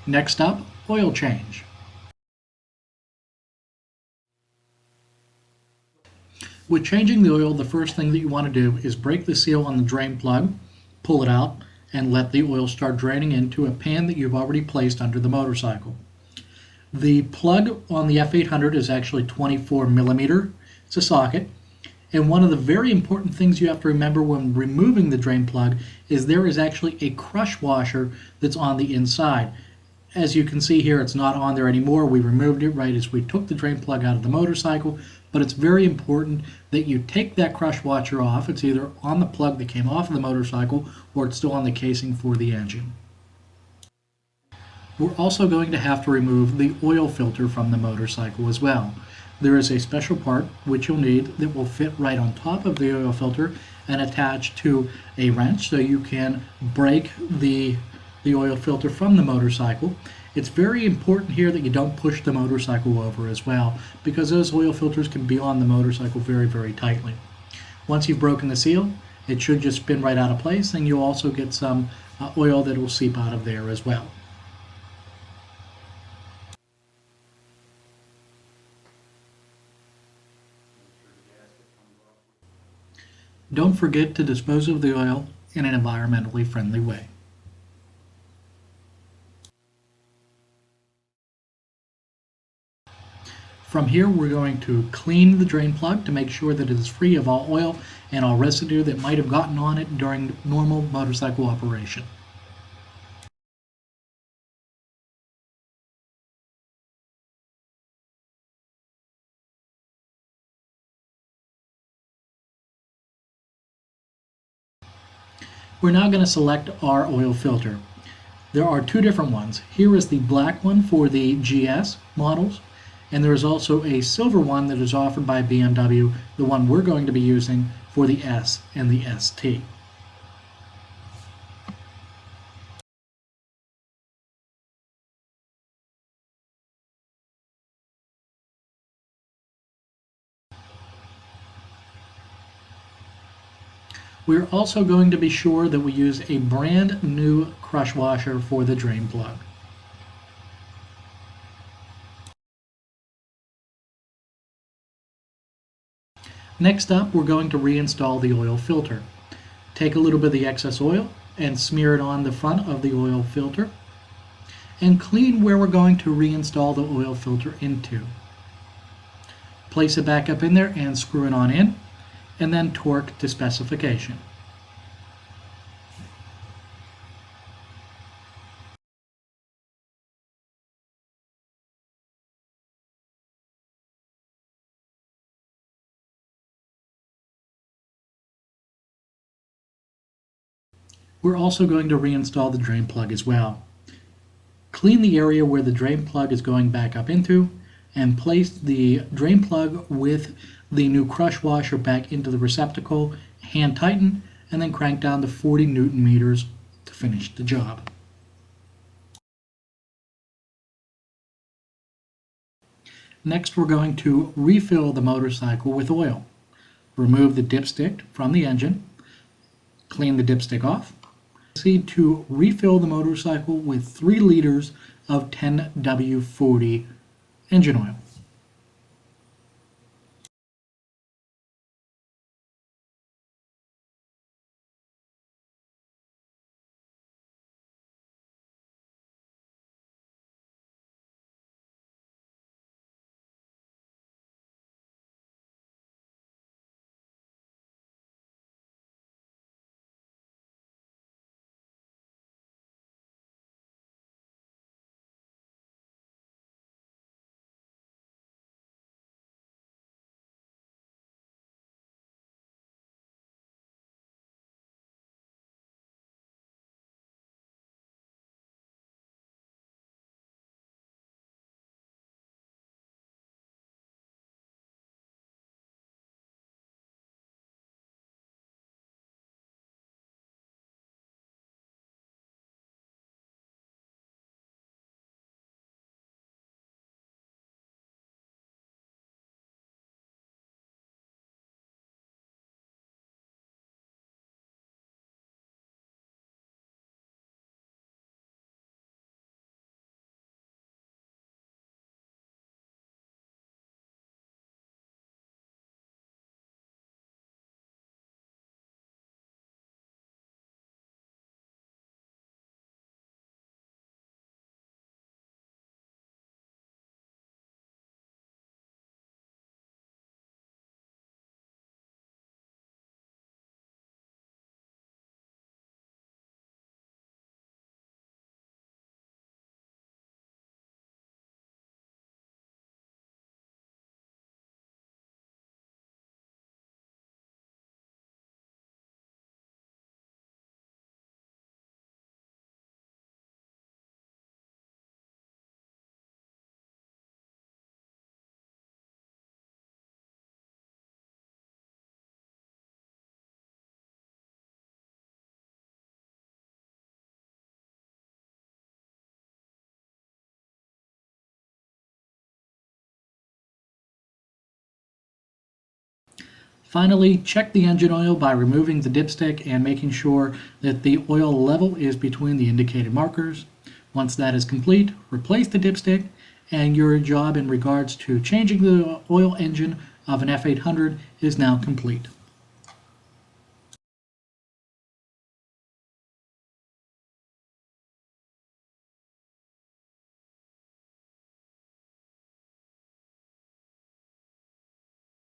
Next up, oil change. With changing the oil, the first thing that you want to do is break the seal on the drain plug, pull it out, and let the oil start draining into a pan that you've already placed under the motorcycle. The plug on the F800 is actually 24 millimeter. It's a socket. And one of the very important things you have to remember when removing the drain plug is there is actually a crush washer that's on the inside. As you can see here, it's not on there anymore. We removed it right as we took the drain plug out of the motorcycle, but it's very important that you take that crush washer off. It's either on the plug that came off of the motorcycle or it's still on the casing for the engine. We're also going to have to remove the oil filter from the motorcycle as well. There is a special part which you'll need that will fit right on top of the oil filter and attach to a wrench so you can break the oil filter from the motorcycle. It's very important here that you don't push the motorcycle over as well, because those oil filters can be on the motorcycle very, very tightly. Once you've broken the seal, it should just spin right out of place, and you'll also get some oil that will seep out of there as well. Don't forget to dispose of the oil in an environmentally friendly way. From here, we're going to clean the drain plug to make sure that it is free of all oil and all residue that might have gotten on it during normal motorcycle operation. We're now going to select our oil filter. There are two different ones. Here is the black one for the GS models, and there is also a silver one that is offered by BMW, the one we're going to be using for the S and the ST. We're also going to be sure that we use a brand new crush washer for the drain plug. Next up, we're going to reinstall the oil filter. Take a little bit of the excess oil and smear it on the front of the oil filter and clean where we're going to reinstall the oil filter into. Place it back up in there and screw it on in, and then torque to specification. We're also going to reinstall the drain plug as well. Clean the area where the drain plug is going back up into and place the drain plug with the new crush washer back into the receptacle, hand tighten, and then crank down to 40 Newton meters to finish the job. Next, we're going to refill the motorcycle with oil. Remove the dipstick from the engine, clean the dipstick off. Proceed to refill the motorcycle with 3 liters of 10W40 engine oil. Finally, check the engine oil by removing the dipstick and making sure that the oil level is between the indicated markers. Once that is complete, replace the dipstick, and your job in regards to changing the oil engine of an F800 is now complete.